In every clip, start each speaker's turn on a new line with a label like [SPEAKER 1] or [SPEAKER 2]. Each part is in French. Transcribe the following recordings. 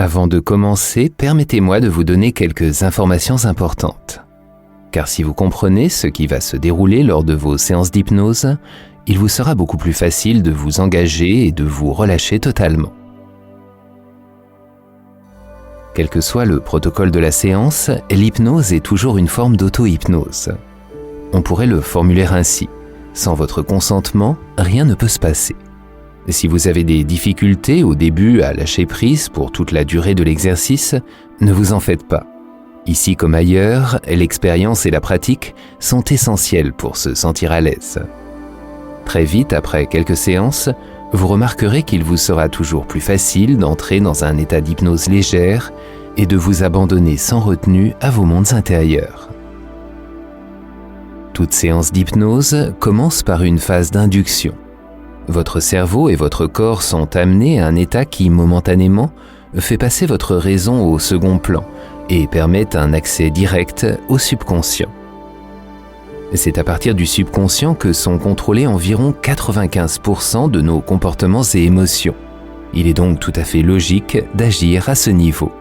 [SPEAKER 1] Avant de commencer, permettez-moi de vous donner quelques informations importantes. Car si vous comprenez ce qui va se dérouler lors de vos séances d'hypnose, il vous sera beaucoup plus facile de vous engager et de vous relâcher totalement. Quel que soit le protocole de la séance, l'hypnose est toujours une forme d'auto-hypnose. On pourrait le formuler ainsi: sans votre consentement, rien ne peut se passer. Si vous avez des difficultés au début à lâcher prise pour toute la durée de l'exercice, ne vous en faites pas. Ici comme ailleurs, l'expérience et la pratique sont essentielles pour se sentir à l'aise. Très vite, après quelques séances, vous remarquerez qu'il vous sera toujours plus facile d'entrer dans un état d'hypnose légère et de vous abandonner sans retenue à vos mondes intérieurs. Toute séance d'hypnose commence par une phase d'induction. Votre cerveau et votre corps sont amenés à un état qui, momentanément, fait passer votre raison au second plan et permet un accès direct au subconscient. C'est à partir du subconscient que sont contrôlés environ 95% de nos comportements et émotions. Il est donc tout à fait logique d'agir à ce niveau.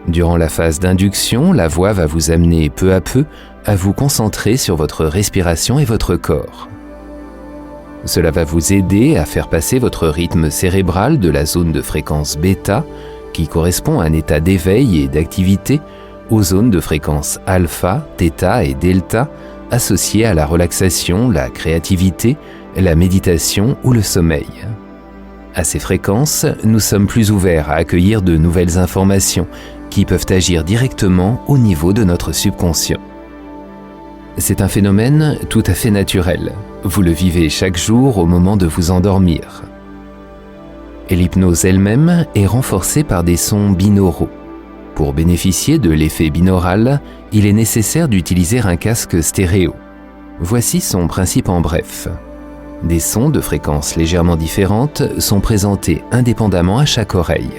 [SPEAKER 1] Durant la phase d'induction, la voix va vous amener peu à peu à vous concentrer sur votre respiration et votre corps. Cela va vous aider à faire passer votre rythme cérébral de la zone de fréquence bêta, qui correspond à un état d'éveil et d'activité, aux zones de fréquence alpha, theta et delta, associées à la relaxation, la créativité, la méditation ou le sommeil. À ces fréquences, nous sommes plus ouverts à accueillir de nouvelles informations qui peuvent agir directement au niveau de notre subconscient. C'est un phénomène tout à fait naturel. Vous le vivez chaque jour au moment de vous endormir. Et l'hypnose elle-même est renforcée par des sons binauraux. Pour bénéficier de l'effet binaural, il est nécessaire d'utiliser un casque stéréo. Voici son principe en bref. Des sons de fréquences légèrement différentes sont présentés indépendamment à chaque oreille.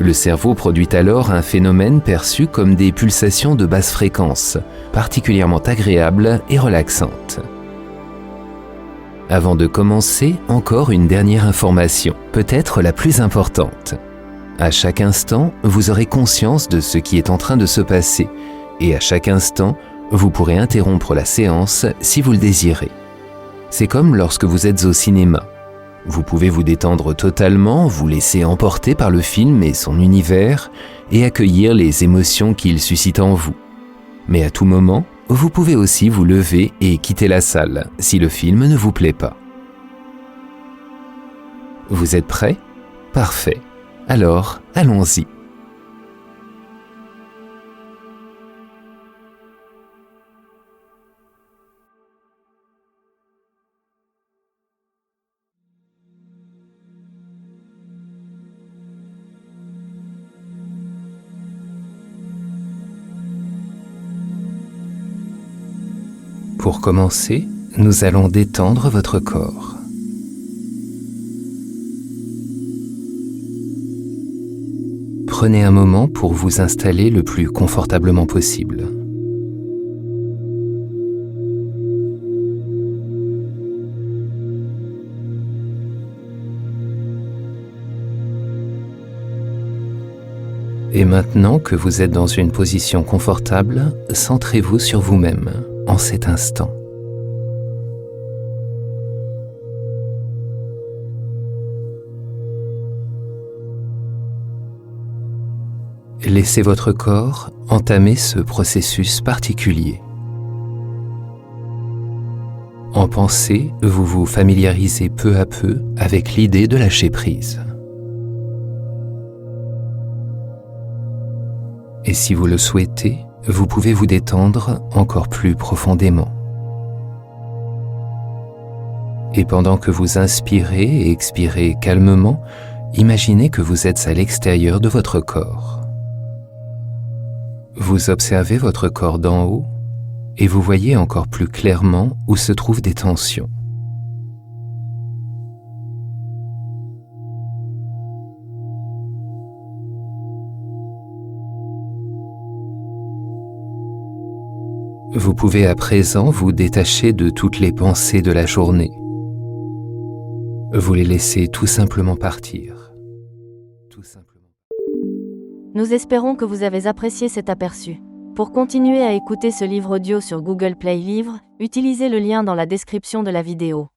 [SPEAKER 1] Le cerveau produit alors un phénomène perçu comme des pulsations de basse fréquence, particulièrement agréables et relaxantes. Avant de commencer, encore une dernière information, peut-être la plus importante. À chaque instant, vous aurez conscience de ce qui est en train de se passer, et à chaque instant, vous pourrez interrompre la séance si vous le désirez. C'est comme lorsque vous êtes au cinéma. Vous pouvez vous détendre totalement, vous laisser emporter par le film et son univers, et accueillir les émotions qu'il suscite en vous. Mais à tout moment, vous pouvez aussi vous lever et quitter la salle si le film ne vous plaît pas. Vous êtes prêts ? Parfait. Alors, allons-y. Pour commencer, nous allons détendre votre corps. Prenez un moment pour vous installer le plus confortablement possible. Et maintenant que vous êtes dans une position confortable, centrez-vous sur vous-même en cet instant. Laissez votre corps entamer ce processus particulier. En pensée, vous vous familiarisez peu à peu avec l'idée de lâcher prise. Et si vous le souhaitez, vous pouvez vous détendre encore plus profondément. Et pendant que vous inspirez et expirez calmement, imaginez que vous êtes à l'extérieur de votre corps. Vous observez votre corps d'en haut et vous voyez encore plus clairement où se trouvent des tensions. Vous pouvez à présent vous détacher de toutes les pensées de la journée. Vous les laissez tout simplement partir. Tout simplement.
[SPEAKER 2] Nous espérons que vous avez apprécié cet aperçu. Pour continuer à écouter ce livre audio sur Google Play Livres, utilisez le lien dans la description de la vidéo.